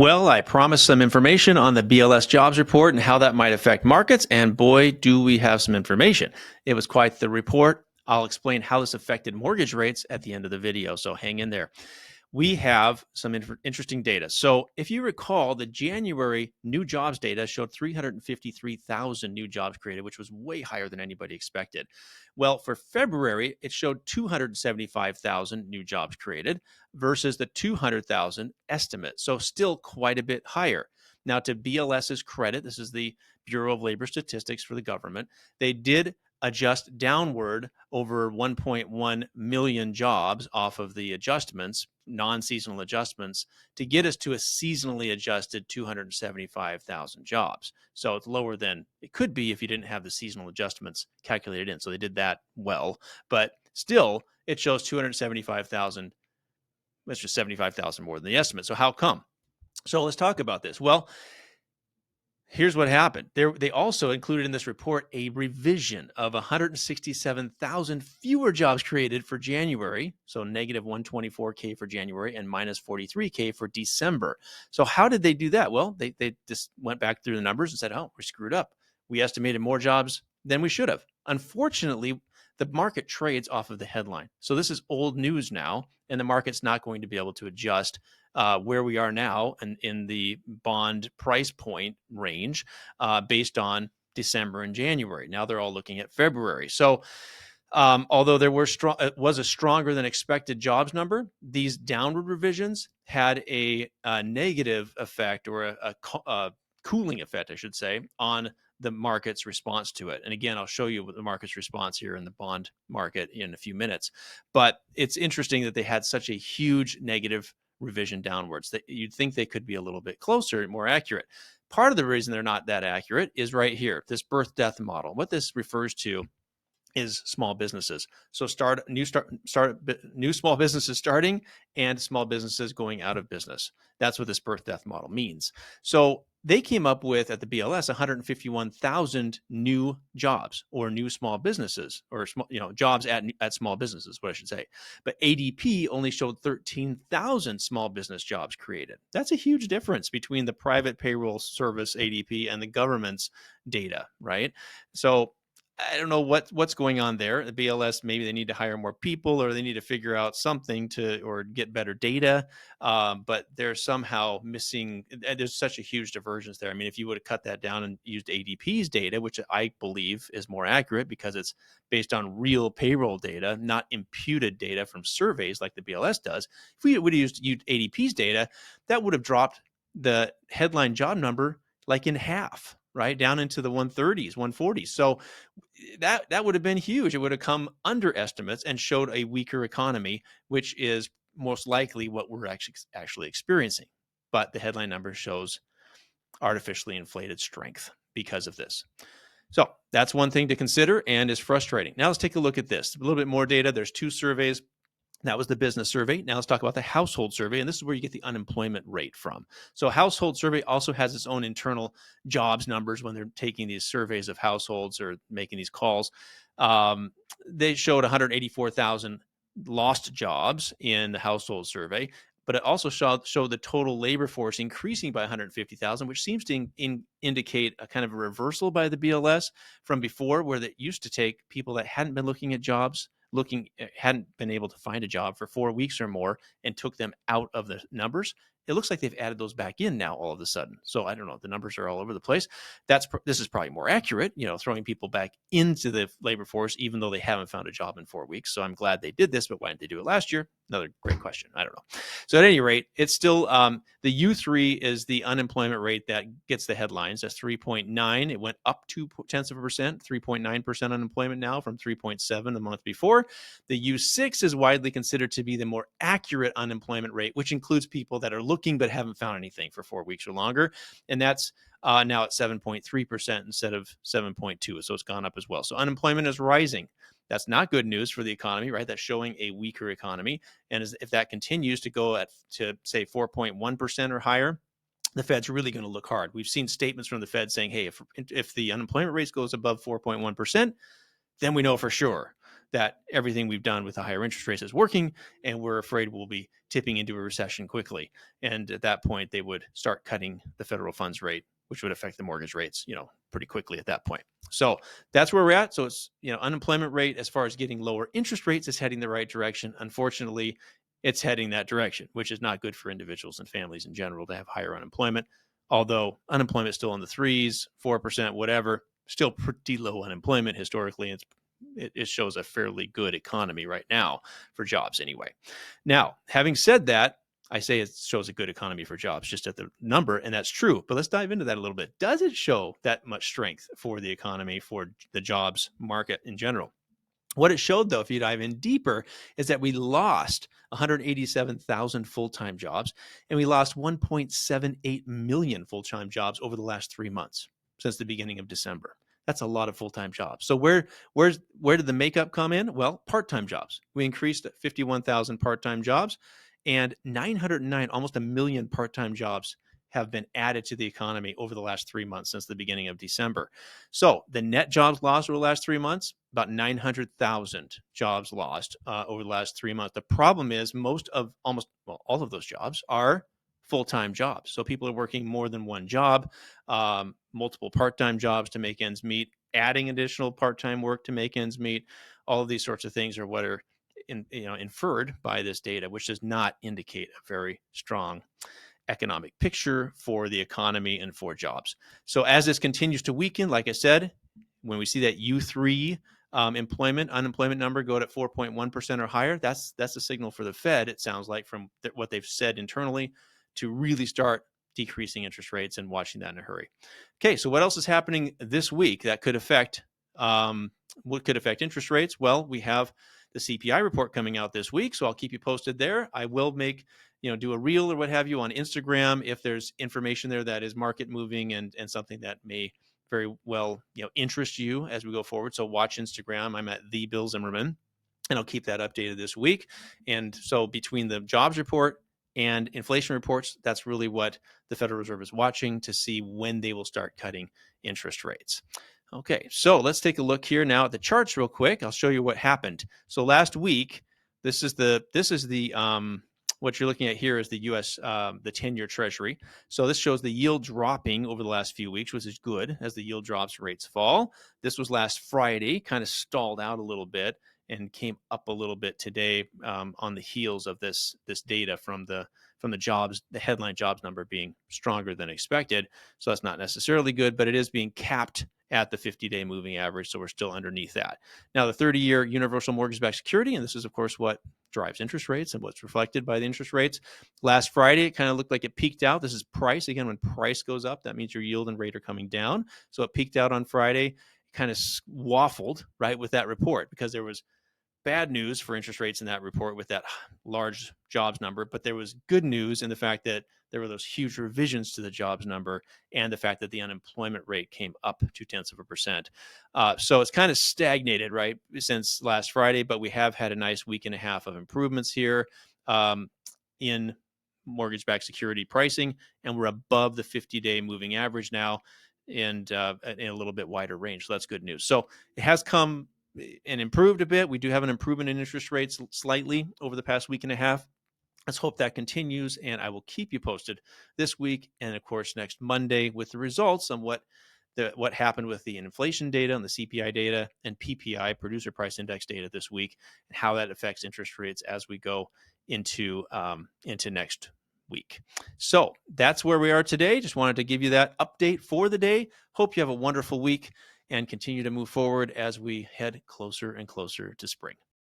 Well, I promised some information on the BLS jobs report and how that might affect markets, and boy, do we have some information. It was quite the report. I'll explain how this affected mortgage rates at the end of the video, so hang in there. We have some interesting data. So, if you recall, the January new jobs data showed 353,000 new jobs created, which was way higher than anybody expected. Well, for February, it showed 275,000 new jobs created versus the 200,000 estimate. So, still quite a bit higher. Now, to BLS's credit, this is the Bureau of Labor Statistics for the government, they did adjust downward over 1.1 million jobs off of the adjustments, non-seasonal adjustments, to get us to a seasonally adjusted 275,000 jobs. So it's lower than it could be if you didn't have the seasonal adjustments calculated in. So they did that well, but still it shows 275,000. That's just 75,000 more than the estimate. So how come? So let's talk about this. Well, here's what happened. They also included in this report a revision of 167,000 fewer jobs created for January. So negative 124K for January and minus 43K for December. So how did they do that? Well, they just went back through the numbers and said, oh, we screwed up. We estimated more jobs than we should have. Unfortunately, the market trades off of the headline. So this is old news now, and the market's not going to be able to adjust where we are now and in the bond price point range based on December and January. Now they're all looking at February. So although there was a stronger than expected jobs number, these downward revisions had a negative effect or a cooling effect, I should say, on the market's response to it. And again, I'll show you the market's response here in the bond market in a few minutes. But it's interesting that they had such a huge negative revision downwards that you'd think they could be a little bit closer and more accurate. Part of the reason they're not that accurate is right here, this birth death model. What this refers to is small businesses. So new small businesses starting and small businesses going out of business. That's what this birth death model means. So they came up with at the BLS 151,000 new jobs or new small businesses or jobs at small businesses, what I should say. But ADP only showed 13,000 small business jobs created. That's a huge difference between the private payroll service ADP and the government's data, right? So I don't know what's going on there. The BLS, maybe they need to hire more people or they need to figure out something or get better data. But they're somehow missing. There's such a huge divergence there. I mean, if you would have cut that down and used ADP's data, which I believe is more accurate because it's based on real payroll data, not imputed data from surveys like the BLS does. If we would have used ADP's data, that would have dropped the headline job number like in half, right down into the 130s, 140s. So that would have been huge. It would have come under estimates and showed a weaker economy, which is most likely what we're actually experiencing. But the headline number shows artificially inflated strength because of this. So that's one thing to consider and is frustrating. Now let's take a look at this. A little bit more data. There's two surveys. That was the business survey. Now let's talk about the household survey, and this is where you get the unemployment rate from. So household survey also has its own internal jobs numbers when they're taking these surveys of households or making these calls. They showed 184,000 lost jobs in the household survey, but it also showed the total labor force increasing by 150,000, which seems to indicate a kind of a reversal by the BLS from before, where they used to take people that hadn't been looking at jobs, hadn't been able to find a job for 4 weeks or more and took them out of the numbers. It looks like they've added those back in now all of a sudden. So I don't know. The numbers are all over the place. This is probably more accurate, throwing people back into the labor force, even though they haven't found a job in 4 weeks. So I'm glad they did this, but why didn't they do it last year? Another great question. I don't know. So at any rate, it's still the U3 is the unemployment rate that gets the headlines. That's 3.9. It went up 0.2%, 3.9% unemployment now from 3.7 the month before. The U6 is widely considered to be the more accurate unemployment rate, which includes people that are looking but haven't found anything for 4 weeks or longer. And that's now at 7.3% instead of 7.2. So it's gone up as well. So unemployment is rising. That's not good news for the economy, right? That's showing a weaker economy. And if that continues to go to say 4.1% or higher, the Fed's really going to look hard. We've seen statements from the Fed saying, hey, if the unemployment rate goes above 4.1%, then we know for sure that everything we've done with the higher interest rates is working, and we're afraid we'll be tipping into a recession quickly. And at that point, they would start cutting the federal funds rate, which would affect the mortgage rates, pretty quickly at that point. So that's where we're at. So it's, unemployment rate, as far as getting lower interest rates, is heading the right direction. Unfortunately, it's heading that direction, which is not good for individuals and families in general to have higher unemployment. Although unemployment is still in the 3s, 4%, whatever, still pretty low unemployment historically. It shows a fairly good economy right now for jobs anyway. Now, having said that, I say it shows a good economy for jobs just at the number, and that's true. But let's dive into that a little bit. Does it show that much strength for the economy, for the jobs market in general? What it showed, though, if you dive in deeper, is that we lost 187,000 full-time jobs, and we lost 1.78 million full-time jobs over the last 3 months since the beginning of December. That's a lot of full-time jobs. So where did the makeup come in? Well, part-time jobs. We increased 51,000 part-time jobs, and 909, almost a million part-time jobs have been added to the economy over the last 3 months since the beginning of December. So the net jobs lost over the last 3 months, about 900,000 jobs lost over the last 3 months. The problem is all of those jobs are full-time jobs. So people are working more than one job, multiple part-time jobs to make ends meet, adding additional part-time work to make ends meet. All of these sorts of things are what are inferred by this data, which does not indicate a very strong economic picture for the economy and for jobs. So as this continues to weaken, like I said, when we see that U3 unemployment number go at 4.1% or higher, that's a signal for the Fed, it sounds like, from what they've said internally, to really start decreasing interest rates and watching that in a hurry. Okay, so what else is happening this week that could affect interest rates? Well, we have the CPI report coming out this week, so I'll keep you posted there. I will do a reel or what have you on Instagram if there's information there that is market moving and something that may very well interest you as we go forward. So watch Instagram. I'm at the Bill Zimmerman, and I'll keep that updated this week. And so between the jobs report and inflation reports, that's really what the Federal Reserve is watching to see when they will start cutting interest rates. Okay, so let's take a look here now at the charts real quick. I'll show you what happened. So last week, this is the what you're looking at here is the U.S. The 10-year Treasury. So this shows the yield dropping over the last few weeks, which is good as the yield drops, rates fall. This was last Friday, kind of stalled out a little bit and came up a little bit today on the heels of this data from the jobs, the headline jobs number being stronger than expected. So that's not necessarily good, but it is being capped at the 50-day moving average, so we're still underneath that. Now, the 30-year universal mortgage-backed security, and this is, of course, what drives interest rates and what's reflected by the interest rates. Last Friday, it kind of looked like it peaked out. This is price. Again, when price goes up, that means your yield and rate are coming down. So it peaked out on Friday, kind of waffled, right, with that report because there was bad news for interest rates in that report with that large jobs number, but there was good news in the fact that there were those huge revisions to the jobs number and the fact that the unemployment rate came up 0.2%. So it's kind of stagnated, right, since last Friday, but we have had a nice week and a half of improvements here in mortgage-backed security pricing, and we're above the 50-day moving average now and in a little bit wider range. So that's good news. So it has come and improved a bit. We do have an improvement in interest rates slightly over the past week and a half. Let's hope that continues, and I will keep you posted this week and, of course, next Monday with the results on what happened with the inflation data and the CPI data and PPI, producer price index data this week, and how that affects interest rates as we go into next week. So that's where we are today. Just wanted to give you that update for the day. Hope you have a wonderful week and continue to move forward as we head closer and closer to spring.